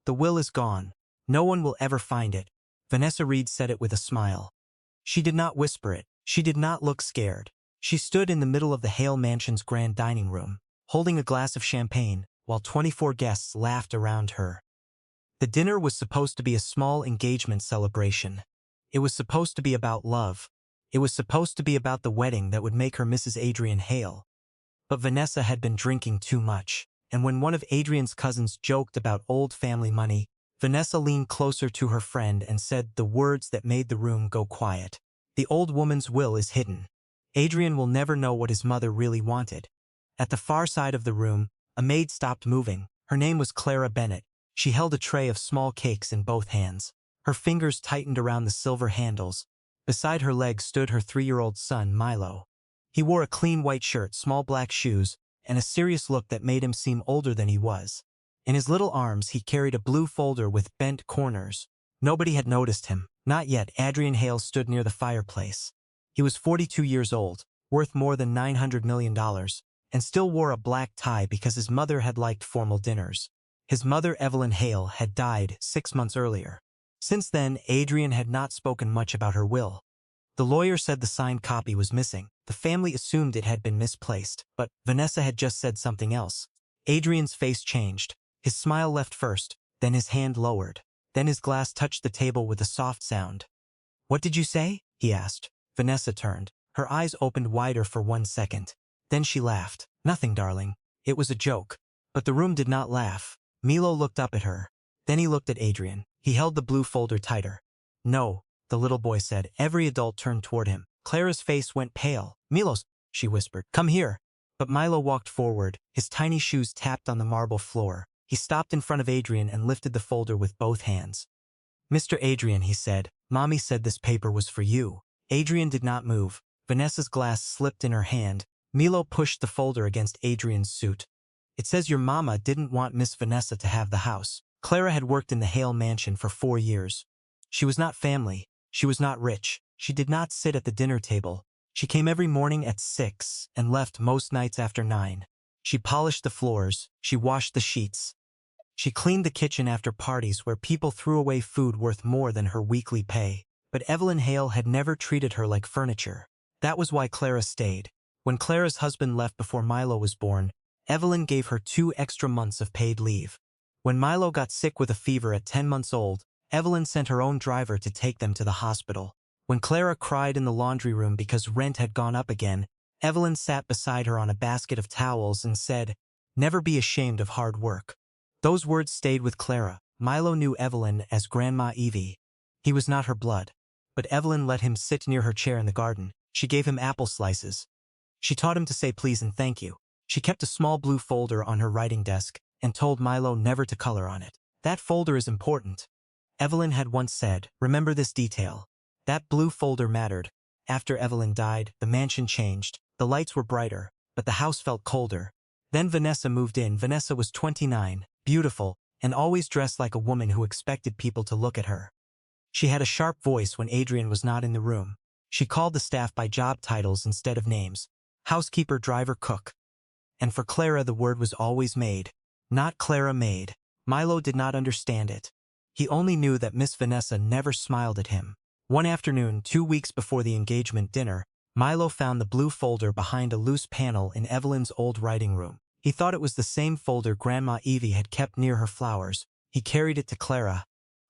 The will is gone. No one will ever find it. Vanessa Reed said it with a smile. She did not whisper it. She did not look scared. She stood in the middle of the Hale Mansion's grand dining room, holding a glass of champagne, while 24 guests laughed around her. The dinner was supposed to be a small engagement celebration. It was supposed to be about love. It was supposed to be about the wedding that would make her Mrs. Adrian Hale. But Vanessa had been drinking too much, and when one of Adrian's cousins joked about old family money, Vanessa leaned closer to her friend and said the words that made the room go quiet. The old woman's will is hidden. Adrian will never know what his mother really wanted. At the far side of the room, a maid stopped moving. Her name was Clara Bennett. She held a tray of small cakes in both hands. Her fingers tightened around the silver handles. Beside her legs stood her 3-year-old son, Milo. He wore a clean white shirt, small black shoes, and a serious look that made him seem older than he was. In his little arms, he carried a blue folder with bent corners. Nobody had noticed him. Not yet. Adrian Hale stood near the fireplace. He was 42 years old, worth more than $900 million, and still wore a black tie because his mother had liked formal dinners. His mother, Evelyn Hale, had died 6 months earlier. Since then, Adrian had not spoken much about her will. The lawyer said the signed copy was missing. The family assumed it had been misplaced, but Vanessa had just said something else. Adrian's face changed. His smile left first, then his hand lowered. Then his glass touched the table with a soft sound. "What did you say?" he asked. Vanessa turned. Her eyes opened wider for 1 second. Then she laughed. "Nothing, darling. It was a joke." But the room did not laugh. Milo looked up at her. Then he looked at Adrian. He held the blue folder tighter. "No," the little boy said. Every adult turned toward him. Clara's face went pale. "Milos," she whispered. "Come here." But Milo walked forward. His tiny shoes tapped on the marble floor. He stopped in front of Adrian and lifted the folder with both hands. "Mr. Adrian," he said, "Mommy said this paper was for you." Adrian did not move. Vanessa's glass slipped in her hand. Milo pushed the folder against Adrian's suit. "It says your mama didn't want Miss Vanessa to have the house." Clara had worked in the Hale Mansion for 4 years. She was not family. She was not rich. She did not sit at the dinner table. She came every morning at 6 and left most nights after 9. She polished the floors. She washed the sheets. She cleaned the kitchen after parties where people threw away food worth more than her weekly pay. But Evelyn Hale had never treated her like furniture. That was why Clara stayed. When Clara's husband left before Milo was born, Evelyn gave her 2 extra months of paid leave. When Milo got sick with a fever at 10 months old, Evelyn sent her own driver to take them to the hospital. When Clara cried in the laundry room because rent had gone up again, Evelyn sat beside her on a basket of towels and said, "Never be ashamed of hard work." Those words stayed with Clara. Milo knew Evelyn as Grandma Evie. He was not her blood. But Evelyn let him sit near her chair in the garden. She gave him apple slices. She taught him to say please and thank you. She kept a small blue folder on her writing desk and told Milo never to color on it. "That folder is important." Evelyn had once said, "Remember this detail." That blue folder mattered. After Evelyn died, the mansion changed. The lights were brighter, but the house felt colder. Then Vanessa moved in. Vanessa was 29, beautiful, and always dressed like a woman who expected people to look at her. She had a sharp voice when Adrian was not in the room. She called the staff by job titles instead of names. Housekeeper, driver, cook. And for Clara the word was always Maid. Not Clara Maid. Milo did not understand it. He only knew that Miss Vanessa never smiled at him. One afternoon, 2 weeks before the engagement dinner, Milo found the blue folder behind a loose panel in Evelyn's old writing room. He thought it was the same folder Grandma Evie had kept near her flowers. He carried it to Clara.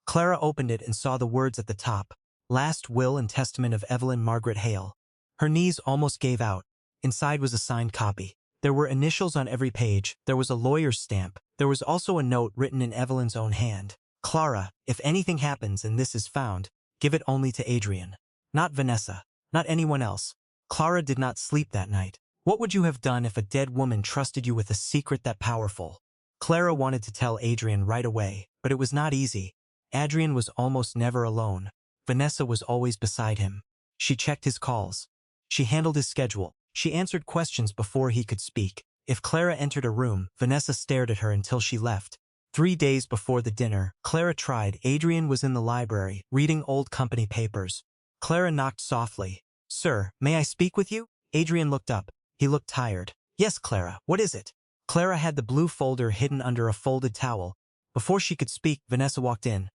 Clara opened it and saw the words at the top, "Last Will and Testament of Evelyn Margaret Hale." Her knees almost gave out. Inside was a signed copy. There were initials on every page. There was a lawyer's stamp. There was also a note written in Evelyn's own hand. "Clara, if anything happens and this is found, give it only to Adrian. Not Vanessa. Not anyone else." Clara did not sleep that night. What would you have done if a dead woman trusted you with a secret that powerful? Clara wanted to tell Adrian right away, but it was not easy. Adrian was almost never alone. Vanessa was always beside him. She checked his calls. She handled his schedule. She answered questions before he could speak. If Clara entered a room, Vanessa stared at her until she left. 3 days before the dinner, Clara tried. Adrian was in the library, reading old company papers. Clara knocked softly. "Sir, may I speak with you?" Adrian looked up. He looked tired. "Yes, Clara, what is it?" Clara had the blue folder hidden under a folded towel. Before she could speak, Vanessa walked in.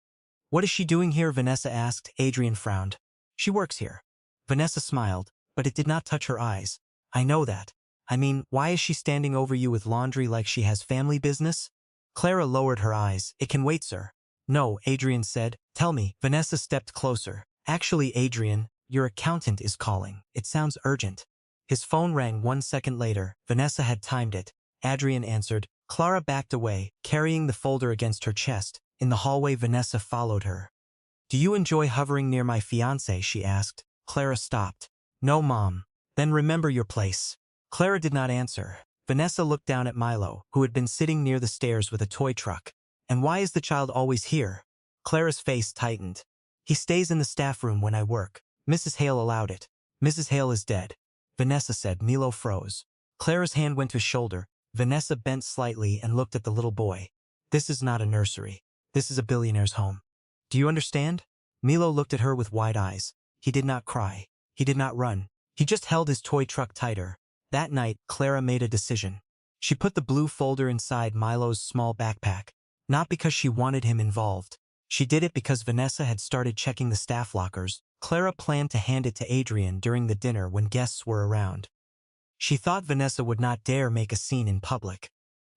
What is she doing here? Vanessa asked. Adrian frowned. She works here. Vanessa smiled, but it did not touch her eyes. I know that. I mean, why is she standing over you with laundry like she has family business? Clara lowered her eyes. It can wait, sir. No, Adrian said. Tell me. Vanessa stepped closer. Actually, Adrian, your accountant is calling. It sounds urgent. His phone rang 1 second later. Vanessa had timed it. Adrian answered. Clara backed away, carrying the folder against her chest. In the hallway, Vanessa followed her. Do you enjoy hovering near my fiancé? She asked. Clara stopped. No, Mom. Then remember your place. Clara did not answer. Vanessa looked down at Milo, who had been sitting near the stairs with a toy truck. And why is the child always here? Clara's face tightened. He stays in the staff room when I work. Mrs. Hale allowed it. Mrs. Hale is dead. Vanessa said. Milo froze. Clara's hand went to his shoulder. Vanessa bent slightly and looked at the little boy. This is not a nursery. This is a billionaire's home. Do you understand? Milo looked at her with wide eyes. He did not cry. He did not run. He just held his toy truck tighter. That night, Clara made a decision. She put the blue folder inside Milo's small backpack. Not because she wanted him involved. She did it because Vanessa had started checking the staff lockers. Clara planned to hand it to Adrian during the dinner when guests were around. She thought Vanessa would not dare make a scene in public.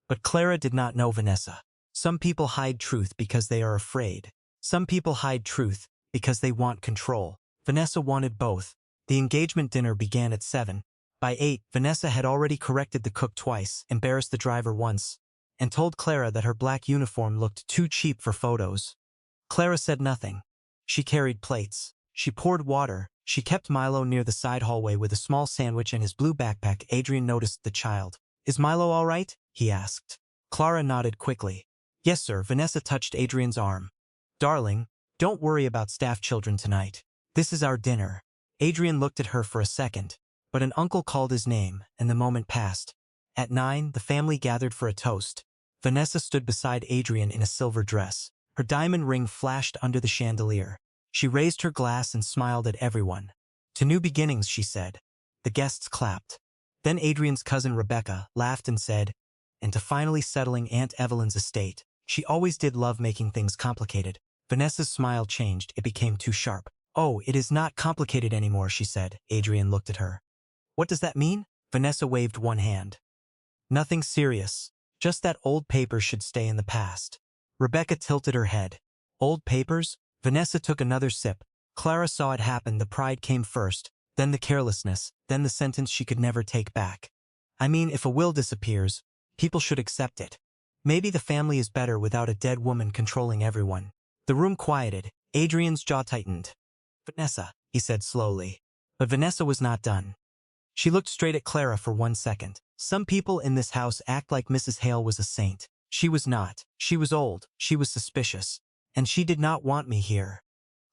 But Clara did not know Vanessa. Some people hide truth because they are afraid. Some people hide truth because they want control. Vanessa wanted both. The engagement dinner began at 7. By 8, Vanessa had already corrected the cook twice, embarrassed the driver once, and told Clara that her black uniform looked too cheap for photos. Clara said nothing. She carried plates. She poured water. She kept Milo near the side hallway with a small sandwich and his blue backpack. Adrian noticed the child. Is Milo all right? He asked. Clara nodded quickly. Yes, sir. Vanessa touched Adrian's arm. Darling, don't worry about staff children tonight. This is our dinner. Adrian looked at her for a second, but an uncle called his name, and the moment passed. At 9, the family gathered for a toast. Vanessa stood beside Adrian in a silver dress. Her diamond ring flashed under the chandelier. She raised her glass and smiled at everyone. To new beginnings, she said. The guests clapped. Then Adrian's cousin Rebecca laughed and said, and to finally settling Aunt Evelyn's estate. She always did love making things complicated. Vanessa's smile changed. It became too sharp. Oh, it is not complicated anymore, she said. Adrian looked at her. What does that mean? Vanessa waved one hand. Nothing serious. Just that old papers should stay in the past. Rebecca tilted her head. Old papers? Vanessa took another sip. Clara saw it happen. The pride came first, then the carelessness, then the sentence she could never take back. I mean, if a will disappears, people should accept it. Maybe the family is better without a dead woman controlling everyone. The room quieted. Adrian's jaw tightened. Vanessa, he said slowly. But Vanessa was not done. She looked straight at Clara for 1 second. Some people in this house act like Mrs. Hale was a saint. She was not. She was old. She was suspicious. And she did not want me here.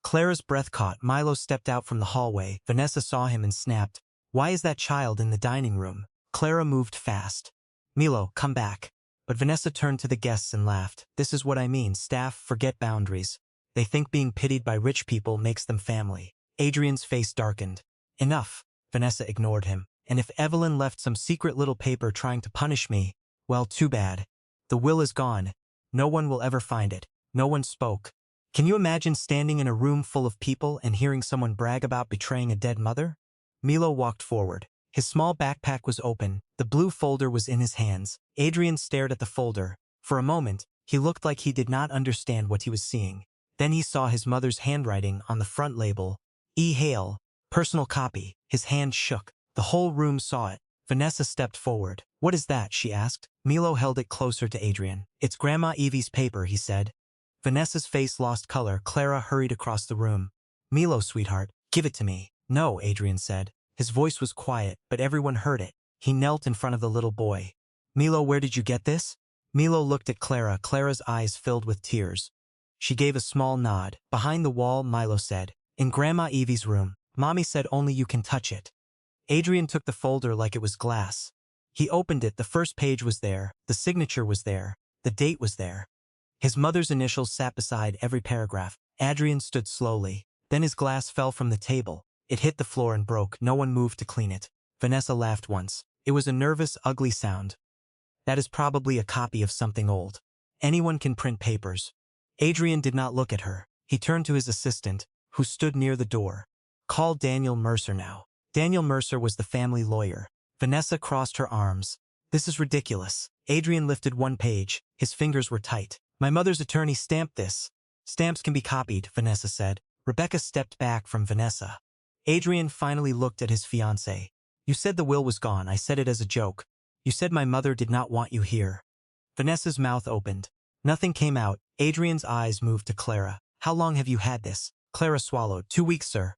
Clara's breath caught. Milo stepped out from the hallway. Vanessa saw him and snapped. Why is that child in the dining room? Clara moved fast. Milo, come back. But Vanessa turned to the guests and laughed. This is what I mean. Staff forget boundaries. They think being pitied by rich people makes them family. Adrian's face darkened. Enough. Vanessa ignored him. And if Evelyn left some secret little paper trying to punish me, well, too bad. The will is gone. No one will ever find it. No one spoke. Can you imagine standing in a room full of people and hearing someone brag about betraying a dead mother? Milo walked forward. His small backpack was open. The blue folder was in his hands. Adrian stared at the folder. For a moment, he looked like he did not understand what he was seeing. Then he saw his mother's handwriting on the front label. E. Hale, personal copy. His hand shook. The whole room saw it. Vanessa stepped forward. What is that? She asked. Milo held it closer to Adrian. It's Grandma Evie's paper, he said. Vanessa's face lost color. Clara hurried across the room. Milo, sweetheart, give it to me. No, Adrian said. His voice was quiet, but everyone heard it. He knelt in front of the little boy. Milo, where did you get this? Milo looked at Clara. Clara's eyes filled with tears. She gave a small nod. Behind the wall, Milo said, in Grandma Evie's room. Mommy said only you can touch it. Adrian took the folder like it was glass. He opened it. The first page was there. The signature was there. The date was there. His mother's initials sat beside every paragraph. Adrian stood slowly. Then his glass fell from the table. It hit the floor and broke. No one moved to clean it. Vanessa laughed once. It was a nervous, ugly sound. That is probably a copy of something old. Anyone can print papers. Adrian did not look at her. He turned to his assistant, who stood near the door. Call Daniel Mercer now. Daniel Mercer was the family lawyer. Vanessa crossed her arms. This is ridiculous. Adrian lifted one page. His fingers were tight. My mother's attorney stamped this. Stamps can be copied, Vanessa said. Rebecca stepped back from Vanessa. Adrian finally looked at his fiancée. You said the will was gone. I said it as a joke. You said my mother did not want you here. Vanessa's mouth opened. Nothing came out. Adrian's eyes moved to Clara. How long have you had this? Clara swallowed. 2 weeks, sir.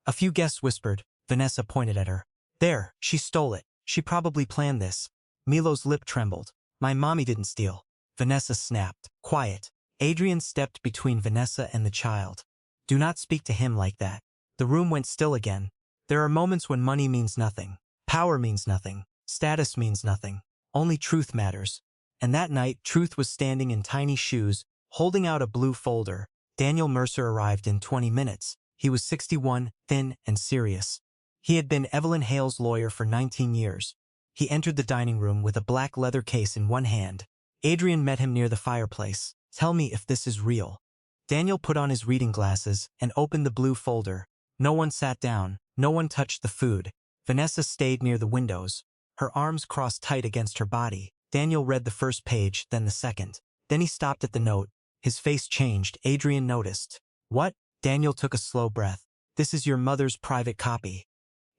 A few guests whispered. Vanessa pointed at her. There, she stole it. She probably planned this. Milo's lip trembled. My mommy didn't steal. Vanessa snapped. Quiet. Adrian stepped between Vanessa and the child. Do not speak to him like that. The room went still again. There are moments when money means nothing. Power means nothing. Status means nothing. Only truth matters. And that night, Truth was standing in tiny shoes, holding out a blue folder. Daniel Mercer arrived in 20 minutes. He was 61, thin, and serious. He had been Evelyn Hale's lawyer for 19 years. He entered the dining room with a black leather case in one hand. Adrian met him near the fireplace. Tell me if this is real. Daniel put on his reading glasses and opened the blue folder. No one sat down. No one touched the food. Vanessa stayed near the windows. Her arms crossed tight against her body. Daniel read the first page, then the second. Then he stopped at the note. His face changed. Adrian noticed. What? Daniel took a slow breath. This is your mother's private copy.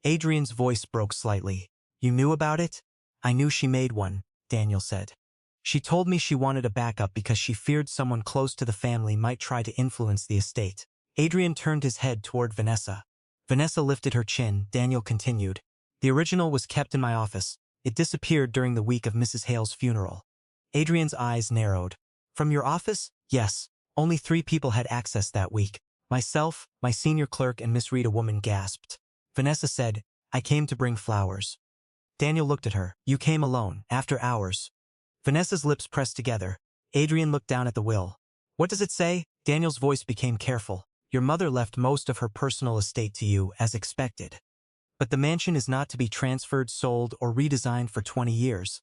Adrian's voice broke slightly. You knew about it? I knew she made one, Daniel said. She told me she wanted a backup because she feared someone close to the family might try to influence the estate. Adrian turned his head toward Vanessa. Vanessa lifted her chin. Daniel continued. The original was kept in my office. It disappeared during the week of Mrs. Hale's funeral. Adrian's eyes narrowed. From your office? Yes. Only 3 people had access that week. Myself, my senior clerk, and Miss Reed. A woman gasped. Vanessa said, I came to bring flowers. Daniel looked at her. You came alone, after hours. Vanessa's lips pressed together. Adrian looked down at the will. What does it say? Daniel's voice became careful. Your mother left most of her personal estate to you, as expected. But the mansion is not to be transferred, sold, or redesigned for 20 years.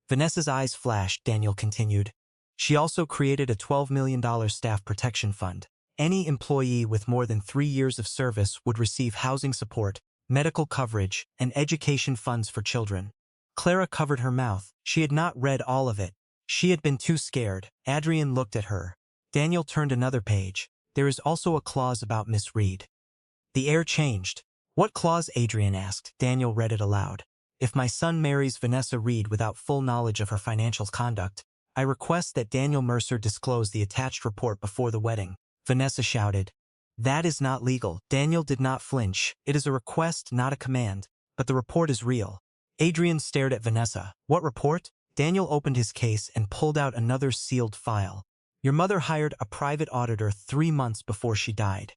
Vanessa's eyes flashed. Daniel continued. She also created a $12 million staff protection fund. Any employee with more than 3 years of service would receive housing support, medical coverage, and education funds for children. Clara covered her mouth. She had not read all of it. She had been too scared. Adrian looked at her. Daniel turned another page. There is also a clause about Miss Reed. The air changed. What clause? Adrian asked. Daniel read it aloud. If my son marries Vanessa Reed without full knowledge of her financial conduct, I request that Daniel Mercer disclose the attached report before the wedding. Vanessa shouted. That is not legal. Daniel did not flinch. It is a request, not a command. But the report is real. Adrian stared at Vanessa. What report? Daniel opened his case and pulled out another sealed file. Your mother hired a private auditor 3 months before she died.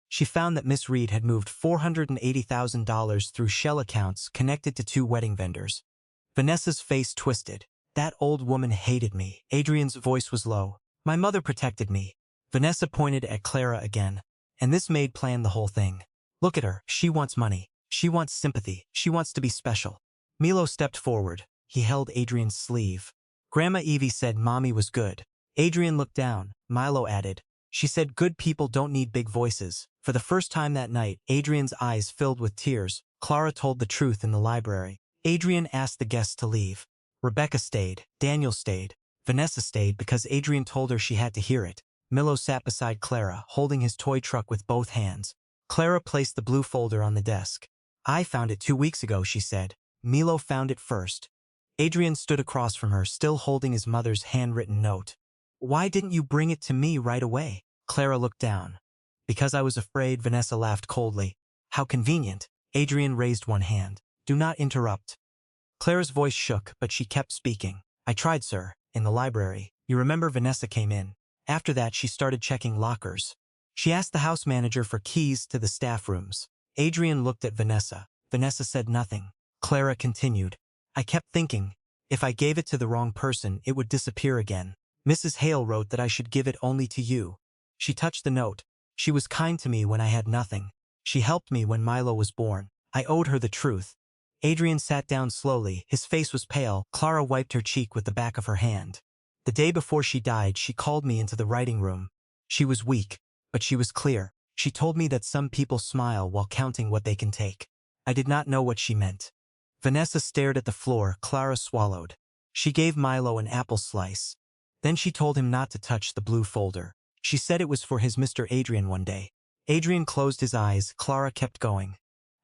She found that Miss Reed had moved $480,000 through shell accounts connected to 2 wedding vendors. Vanessa's face twisted. That old woman hated me. Adrian's voice was low. My mother protected me. Vanessa pointed at Clara again. And this maid planned the whole thing. Look at her. She wants money. She wants sympathy. She wants to be special. Milo stepped forward. He held Adrian's sleeve. Grandma Evie said Mommy was good. Adrian looked down. Milo added. She said good people don't need big voices. For the first time that night, Adrian's eyes filled with tears. Clara told the truth in the library. Adrian asked the guests to leave. Rebecca stayed. Daniel stayed. Vanessa stayed because Adrian told her she had to hear it. Milo sat beside Clara, holding his toy truck with both hands. Clara placed the blue folder on the desk. I found it 2 weeks ago, she said. Milo found it first. Adrian stood across from her, still holding his mother's handwritten note. Why didn't you bring it to me right away? Clara looked down. Because I was afraid. Vanessa laughed coldly. How convenient. Adrian raised one hand. Do not interrupt. Clara's voice shook, but she kept speaking. I tried, sir, in the library. You remember Vanessa came in. After that, she started checking lockers. She asked the house manager for keys to the staff rooms. Adrian looked at Vanessa. Vanessa said nothing. Clara continued. I kept thinking, if I gave it to the wrong person, it would disappear again. Mrs. Hale wrote that I should give it only to you. She touched the note. She was kind to me when I had nothing. She helped me when Milo was born. I owed her the truth. Adrian sat down slowly. His face was pale. Clara wiped her cheek with the back of her hand. The day before she died, she called me into the writing room. She was weak, but she was clear. She told me that some people smile while counting what they can take. I did not know what she meant. Vanessa stared at the floor. Clara swallowed. She gave Milo an apple slice. Then she told him not to touch the blue folder. She said it was for his Mr. Adrian one day. Adrian closed his eyes. Clara kept going.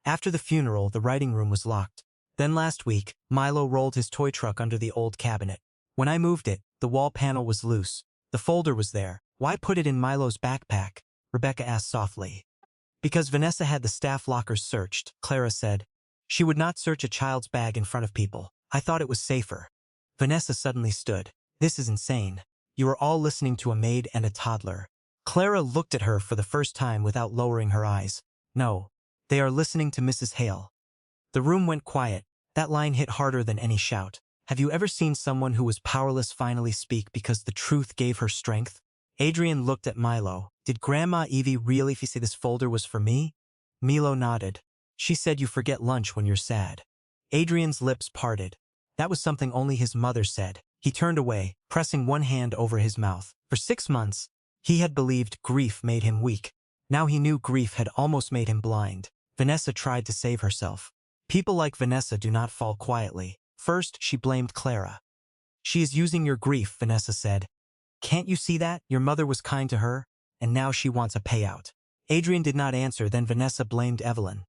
After the funeral, the writing room was locked. Then last week, Milo rolled his toy truck under the old cabinet. When I moved it, the wall panel was loose. The folder was there. Why put it in Milo's backpack? Rebecca asked softly. Because Vanessa had the staff lockers searched, Clara said. She would not search a child's bag in front of people. I thought it was safer. Vanessa suddenly stood. This is insane. You are all listening to a maid and a toddler. Clara looked at her for the first time without lowering her eyes. No, they are listening to Mrs. Hale. The room went quiet. That line hit harder than any shout. Have you ever seen someone who was powerless finally speak because the truth gave her strength? Adrian looked at Milo. Did Grandma Evie really say this folder was for me? Milo nodded. She said you forget lunch when you're sad. Adrian's lips parted. That was something only his mother said. He turned away, pressing one hand over his mouth. For 6 months, he had believed grief made him weak. Now he knew grief had almost made him blind. Vanessa tried to save herself. People like Vanessa do not fall quietly. First, she blamed Clara. She is using your grief, Vanessa said. Can't you see that? Your mother was kind to her, and now she wants a payout. Adrian did not answer. Then Vanessa blamed Evelyn.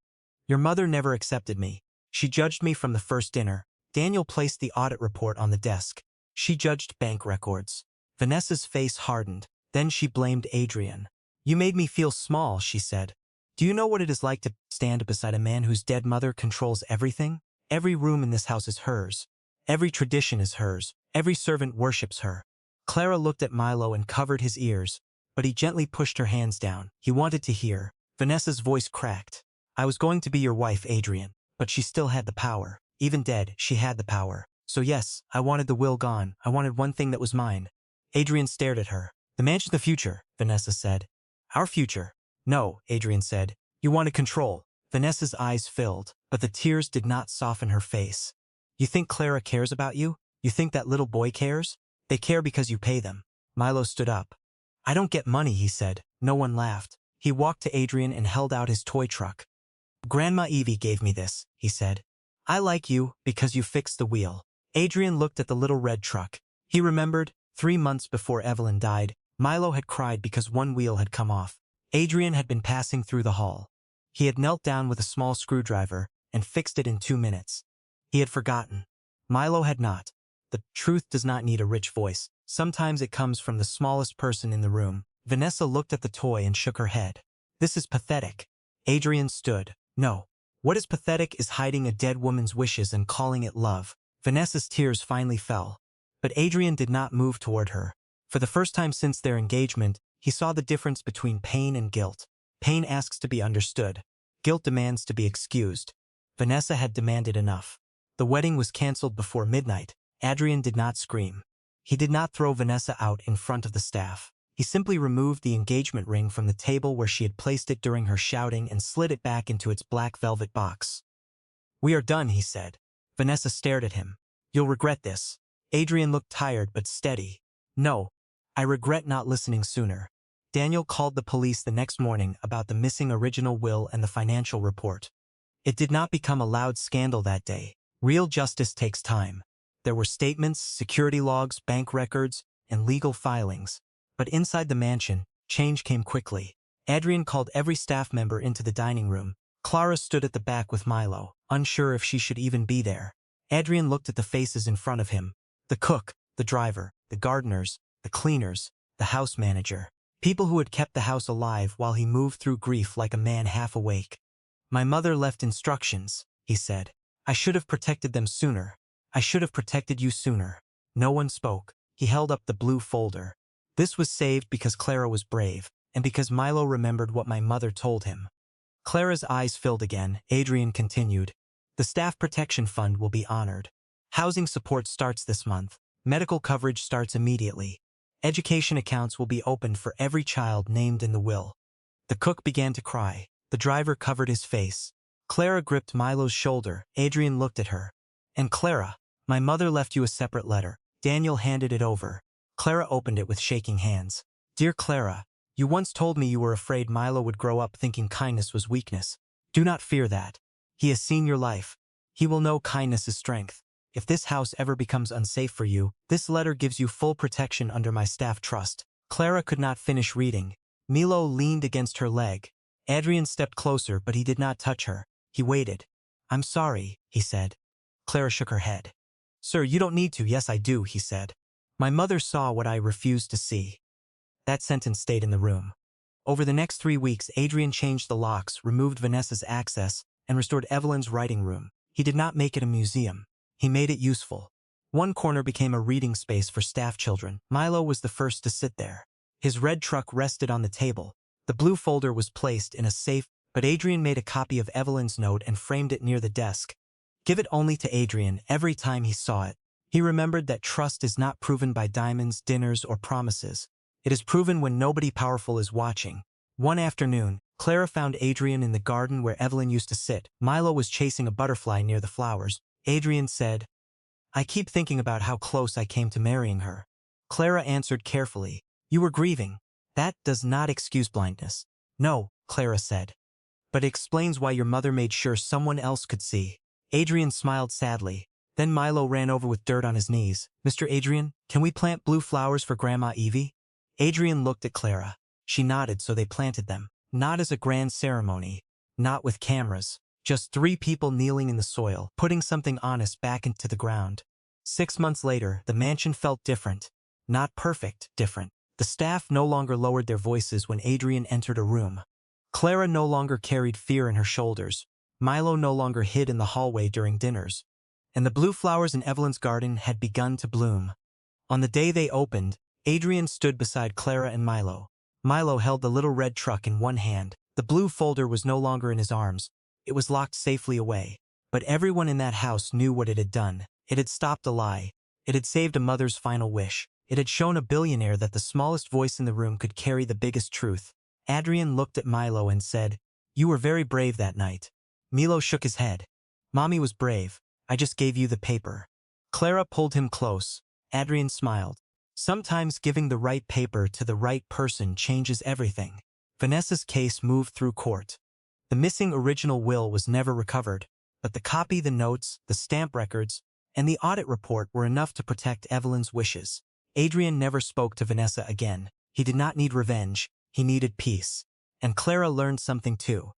Your mother never accepted me. She judged me from the first dinner. Daniel placed the audit report on the desk. She judged bank records. Vanessa's face hardened. Then she blamed Adrian. You made me feel small, she said. Do you know what it is like to stand beside a man whose dead mother controls everything? Every room in this house is hers. Every tradition is hers. Every servant worships her. Clara looked at Milo and covered his ears, but he gently pushed her hands down. He wanted to hear. Vanessa's voice cracked. I was going to be your wife, Adrian, but she still had the power. Even dead, she had the power. So yes, I wanted the will gone. I wanted one thing that was mine. Adrian stared at her. The mansion, the future, Vanessa said. Our future. No, Adrian said. You wanted control. Vanessa's eyes filled, but the tears did not soften her face. You think Clara cares about you? You think that little boy cares? They care because you pay them. Milo stood up. I don't get money, he said. No one laughed. He walked to Adrian and held out his toy truck. Grandma Evie gave me this, he said. I like you because you fixed the wheel. Adrian looked at the little red truck. He remembered, 3 months before Evelyn died, Milo had cried because one wheel had come off. Adrian had been passing through the hall. He had knelt down with a small screwdriver and fixed it in 2 minutes. He had forgotten. Milo had not. The truth does not need a rich voice. Sometimes it comes from the smallest person in the room. Vanessa looked at the toy and shook her head. This is pathetic. Adrian stood. No. What is pathetic is hiding a dead woman's wishes and calling it love. Vanessa's tears finally fell. But Adrian did not move toward her. For the first time since their engagement, he saw the difference between pain and guilt. Pain asks to be understood. Guilt demands to be excused. Vanessa had demanded enough. The wedding was canceled before midnight. Adrian did not scream. He did not throw Vanessa out in front of the staff. He simply removed the engagement ring from the table where she had placed it during her shouting and slid it back into its black velvet box. We are done, he said. Vanessa stared at him. You'll regret this. Adrian looked tired but steady. No, I regret not listening sooner. Daniel called the police the next morning about the missing original will and the financial report. It did not become a loud scandal that day. Real justice takes time. There were statements, security logs, bank records, and legal filings. But inside the mansion, change came quickly. Adrian called every staff member into the dining room. Clara stood at the back with Milo, unsure if she should even be there. Adrian looked at the faces in front of him. The cook, the driver, the gardeners, the cleaners, the house manager. People who had kept the house alive while he moved through grief like a man half awake. My mother left instructions, he said. I should have protected them sooner. I should have protected you sooner. No one spoke. He held up the blue folder. This was saved because Clara was brave, and because Milo remembered what my mother told him. Clara's eyes filled again. Adrian continued. The staff protection fund will be honored. Housing support starts this month. Medical coverage starts immediately. Education accounts will be opened for every child named in the will. The cook began to cry. The driver covered his face. Clara gripped Milo's shoulder. Adrian looked at her. And Clara, my mother left you a separate letter. Daniel handed it over. Clara opened it with shaking hands. Dear Clara, you once told me you were afraid Milo would grow up thinking kindness was weakness. Do not fear that. He has seen your life. He will know kindness is strength. If this house ever becomes unsafe for you, this letter gives you full protection under my staff trust. Clara could not finish reading. Milo leaned against her leg. Adrian stepped closer, but he did not touch her. He waited. I'm sorry, he said. Clara shook her head. Sir, you don't need to. Yes, I do, he said. My mother saw what I refused to see. That sentence stayed in the room. Over the next 3 weeks, Adrian changed the locks, removed Vanessa's access, and restored Evelyn's writing room. He did not make it a museum. He made it useful. One corner became a reading space for staff children. Milo was the first to sit there. His red truck rested on the table. The blue folder was placed in a safe, but Adrian made a copy of Evelyn's note and framed it near the desk. Give it only to Adrian every time he saw it. He remembered that trust is not proven by diamonds, dinners, or promises. It is proven when nobody powerful is watching. One afternoon, Clara found Adrian in the garden where Evelyn used to sit. Milo was chasing a butterfly near the flowers. Adrian said, I keep thinking about how close I came to marrying her. Clara answered carefully, You were grieving. That does not excuse blindness. No, Clara said. But it explains why your mother made sure someone else could see. Adrian smiled sadly. Then Milo ran over with dirt on his knees. Mr. Adrian, can we plant blue flowers for Grandma Evie? Adrian looked at Clara. She nodded, so they planted them. Not as a grand ceremony. Not with cameras. Just 3 people kneeling in the soil, putting something honest back into the ground. 6 months later, the mansion felt different. Not perfect, different. The staff no longer lowered their voices when Adrian entered a room. Clara no longer carried fear in her shoulders. Milo no longer hid in the hallway during dinners. And the blue flowers in Evelyn's garden had begun to bloom. On the day they opened, Adrian stood beside Clara and Milo. Milo held the little red truck in one hand. The blue folder was no longer in his arms. It was locked safely away. But everyone in that house knew what it had done. It had stopped a lie. It had saved a mother's final wish. It had shown a billionaire that the smallest voice in the room could carry the biggest truth. Adrian looked at Milo and said, You were very brave that night. Milo shook his head. Mommy was brave. I just gave you the paper. Clara pulled him close. Adrian smiled. Sometimes giving the right paper to the right person changes everything. Vanessa's case moved through court. The missing original will was never recovered, but the copy, the notes, the stamp records, and the audit report were enough to protect Evelyn's wishes. Adrian never spoke to Vanessa again. He did not need revenge. He needed peace. And Clara learned something too.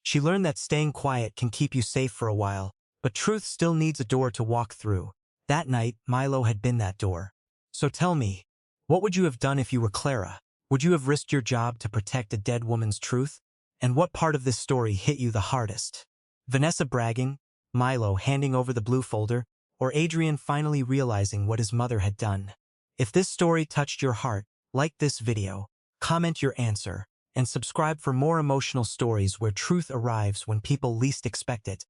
She learned that staying quiet can keep you safe for a while, but truth still needs a door to walk through. That night, Milo had been that door. So tell me, what would you have done if you were Clara? Would you have risked your job to protect a dead woman's truth? And what part of this story hit you the hardest? Vanessa bragging, Milo handing over the blue folder, or Adrian finally realizing what his mother had done? If this story touched your heart, like this video, comment your answer, and subscribe for more emotional stories where truth arrives when people least expect it.